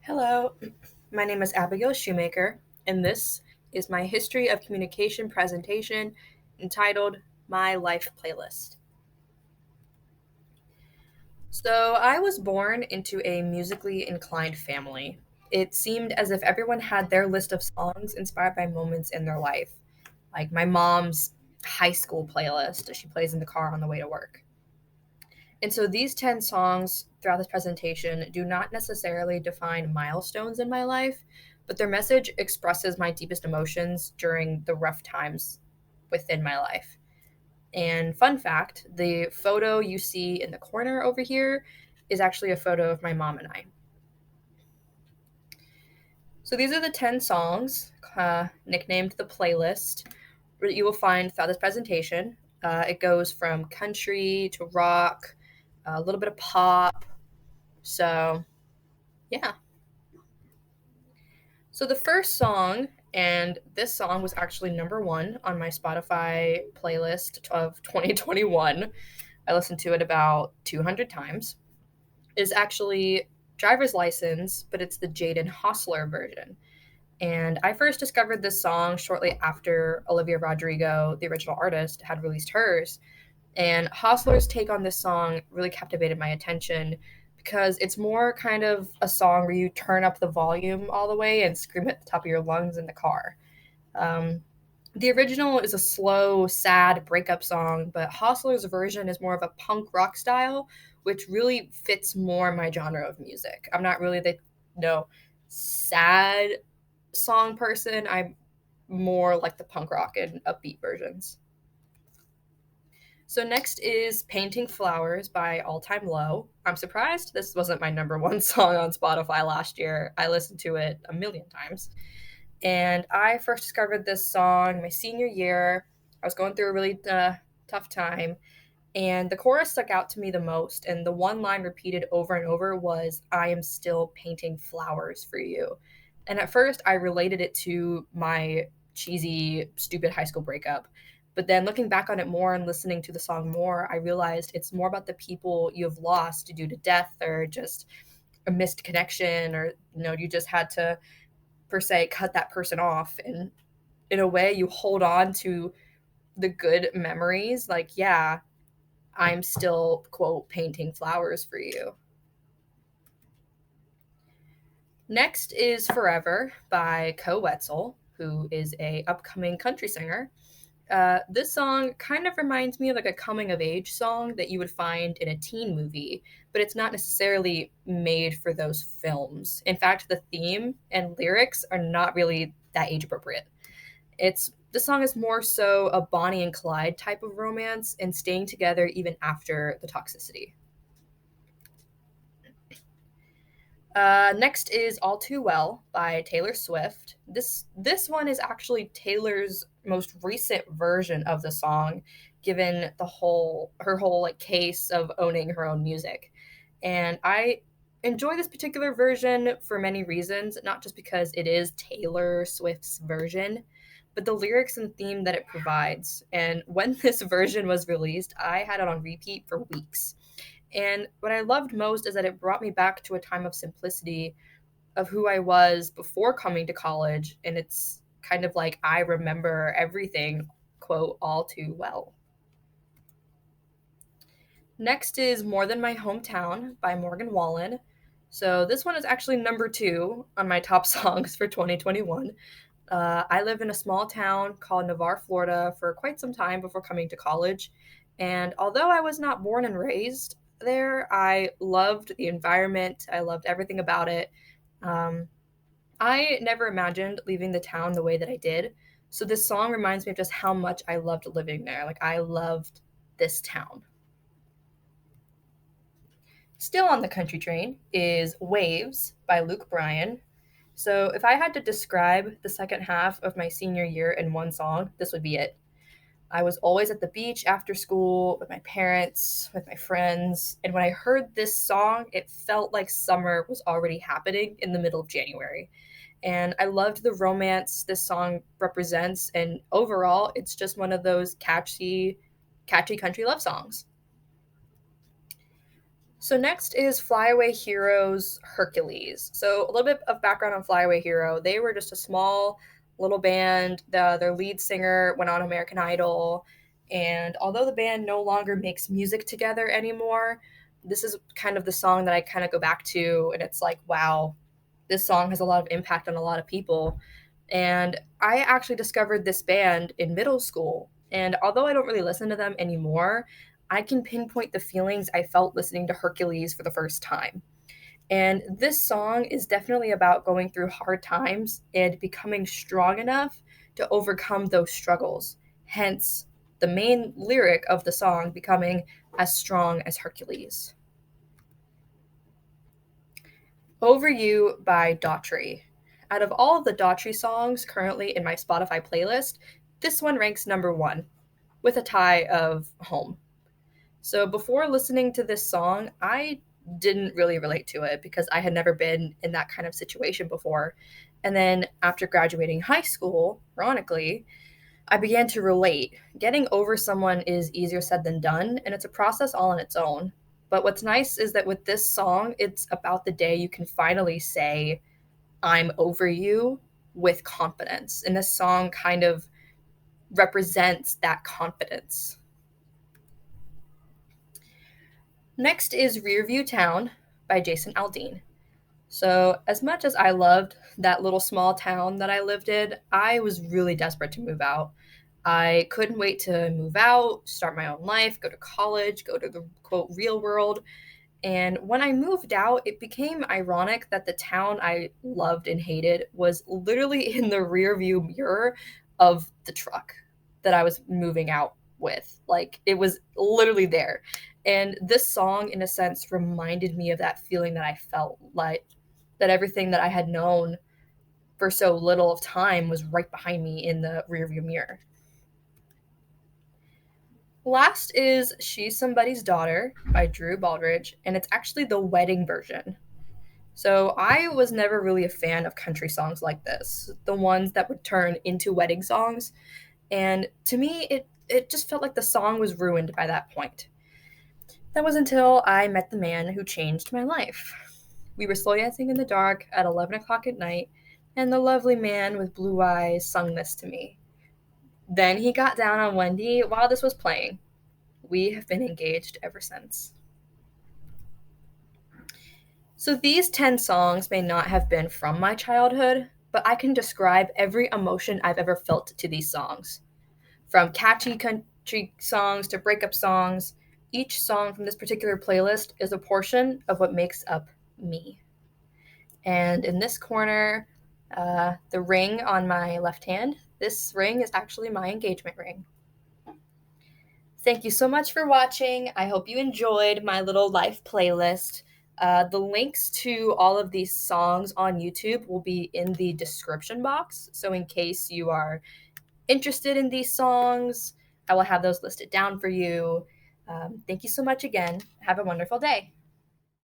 Hello, my name is Abigail Shoemaker, and this is my history of communication presentation entitled My Life Playlist. So, I was born into a musically inclined family. It seemed as if everyone had their list of songs inspired by moments in their life, like my mom's high school playlist that she plays in the car on the way to work. And so these 10 songs throughout this presentation do not necessarily define milestones in my life, but their message expresses my deepest emotions during the rough times within my life. And fun fact, the photo you see in the corner over here is actually a photo of my mom and I. So these are the 10 songs, nicknamed the playlist, that you will find throughout this presentation. It goes from country to rock, a little bit of pop. So yeah. So the first song, and this song was actually number one on my Spotify playlist of 2021. I listened to it about 200 times. Is actually Driver's License, but it's the Jaden Hossler version. And I first discovered this song shortly after Olivia Rodrigo, the original artist, had released hers. And Hostler's take on this song really captivated my attention because it's more kind of a song where you turn up the volume all the way and scream at the top of your lungs in the car. Um, the original is a slow, sad breakup song, but Hostler's version is more of a punk rock style, which really fits more my genre of music. I'm not really the sad song person. I'm more like the punk rock and upbeat versions. So next is Painting Flowers by All Time Low. I'm surprised this wasn't my number one song on Spotify last year. I listened to it a million times. And I first discovered this song my senior year. I was going through a really tough time. And the chorus stuck out to me the most. And the one line repeated over and over was, I am still painting flowers for you. And at first, I related it to my cheesy, stupid high school breakup. But then looking back on it more and listening to the song more, I realized it's more about the people you have lost due to death or just a missed connection, or you just had to, per se, cut that person off. And in a way, you hold on to the good memories. Like, yeah, I'm still, quote, painting flowers for you. Next is Forever by Co Wetzel, who is a upcoming country singer. This song kind of reminds me of like a coming of age song that you would find in a teen movie, but it's not necessarily made for those films. In fact, the theme and lyrics are not really that age appropriate. The song is more so a Bonnie and Clyde type of romance and staying together even after the toxicity. Next is All Too Well by Taylor Swift. This one is actually Taylor's most recent version of the song, given her whole like case of owning her own music. And I enjoy this particular version for many reasons, not just because it is Taylor Swift's version, but the lyrics and theme that it provides. And when this version was released, I had it on repeat for weeks. And what I loved most is that it brought me back to a time of simplicity of who I was before coming to college. And it's kind of like I remember everything, quote, all too well. Next is More Than My Hometown by Morgan Wallen. So this one is actually number two on my top songs for 2021. I lived in a small town called Navarre, Florida for quite some time before coming to college. And although I was not born and raised there, I loved the environment. I loved everything about it. Um, I never imagined leaving the town the way that I did. So this song reminds me of just how much I loved living there. Like, I loved this town. Still on the country train is Waves by Luke Bryan. So if I had to describe the second half of my senior year in one song, this would be it. I was always at the beach after school with my parents, with my friends, and when I heard this song, it felt like summer was already happening in the middle of January. And I loved the romance this song represents, and overall, it's just one of those catchy country love songs. So next is Flyaway Hero's Hercules. So a little bit of background on Flyaway Hero. They were just a small little band. Their lead singer went on American Idol, and although the band no longer makes music together anymore, this is kind of the song that I kind of go back to, and it's like, wow, this song has a lot of impact on a lot of people. And I actually discovered this band in middle school. And although I don't really listen to them anymore, I can pinpoint the feelings I felt listening to Hercules for the first time. And this song is definitely about going through hard times and becoming strong enough to overcome those struggles. Hence, the main lyric of the song becoming as strong as Hercules. Over You by Daughtry. Out of all of the Daughtry songs currently in my Spotify playlist, this one ranks number one, with a tie of Home. So before listening to this song, I didn't really relate to it because I had never been in that kind of situation before. And then after graduating high school, ironically, I began to relate. Getting over someone is easier said than done, and it's a process all on its own. But what's nice is that with this song, it's about the day you can finally say, I'm over you with confidence. And this song kind of represents that confidence. Next is Rearview Town by Jason Aldean. So, as much as I loved that little small town that I lived in, I was really desperate to move out. I couldn't wait to move out, start my own life, go to college, go to the quote real world. And when I moved out, it became ironic that the town I loved and hated was literally in the rear view mirror of the truck that I was moving out with. Like it was literally there. And this song, in a sense, reminded me of that feeling that I felt like that everything that I had known for so little of time was right behind me in the rearview mirror. Last is She's Somebody's Daughter by Drew Baldridge, and it's actually the wedding version. So I was never really a fan of country songs like this, the ones that would turn into wedding songs. And to me, it just felt like the song was ruined by that point. That was until I met the man who changed my life. We were slow dancing in the dark at 11 o'clock at night, and the lovely man with blue eyes sung this to me. Then he got down on Wendy while this was playing. We have been engaged ever since. So these 10 songs may not have been from my childhood, but I can describe every emotion I've ever felt to these songs. From catchy country songs to breakup songs, each song from this particular playlist is a portion of what makes up me. And in this corner, the ring on my left hand, this ring is actually my engagement ring. Thank you so much for watching. I hope you enjoyed my little life playlist. The links to all of these songs on YouTube will be in the description box. So, in case you are interested in these songs, I will have those listed down for you. Thank you so much again. Have a wonderful day.